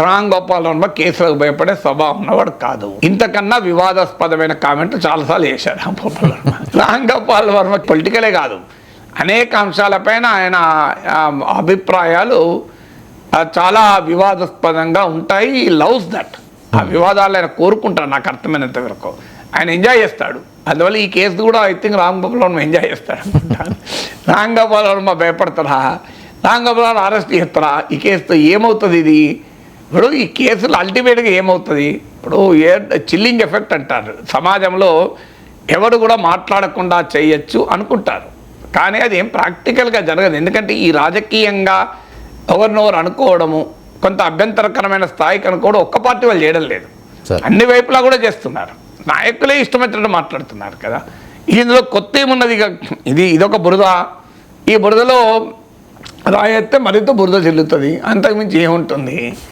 రామ్ గోపాల్ వర్మ కేసులకు భయపడే స్వభావం ఉన్నవాడు కాదు. ఇంతకన్నా వివాదాస్పదమైన కామెంట్ చాలాసార్లు చేశాడు రామ్ గోపాల్ వర్మ. రామ్ గోపాల్ వర్మ పొలిటికలే కాదు, అనేక అంశాలపైన ఆయన అభిప్రాయాలు చాలా వివాదాస్పదంగా ఉంటాయి. ఈ లవ్స్ దట్, ఆ వివాదాలు ఆయన కోరుకుంటాడు. నాకు అర్థమైనంత వరకు ఆయన ఎంజాయ్ చేస్తాడు. అందువల్ల ఈ కేసు కూడా I think Ram Gopal Varma enjoy చేస్తాడు అనుకుంటాను. రామ్ గోపాల్ వర్మ భయపడతారా, రామ్ గోపాల్ వర్మ అరెస్ట్ చేస్తారా, ఈ కేసుతో ఏమవుతుంది? ఇది ఇప్పుడు ఈ కేసులు అల్టిమేట్గా ఏమవుతుంది? ఇప్పుడు చిల్లింగ్ ఎఫెక్ట్ అంటారు. సమాజంలో ఎవరు కూడా మాట్లాడకుండా చేయొచ్చు అనుకుంటారు, కానీ అది ఏం ప్రాక్టికల్గా జరగదు. ఎందుకంటే ఈ రాజకీయంగా ఎవరినోరు అనుకోవడము, కొంత అభ్యంతరకరమైన స్థాయికి అనుకోవడం ఒక్క పార్టీ వాళ్ళు చేయడం లేదు, అన్ని వైపులా కూడా చేస్తున్నారు. నాయకులే ఇష్టమైనట్టు మాట్లాడుతున్నారు కదా. ఇందులో కొత్త ఏమున్నది? ఇదొక బురద. ఈ బురదలో రాయేస్తే మరింత బురద చెల్లుతుంది, అంతకుమించి ఏముంటుంది?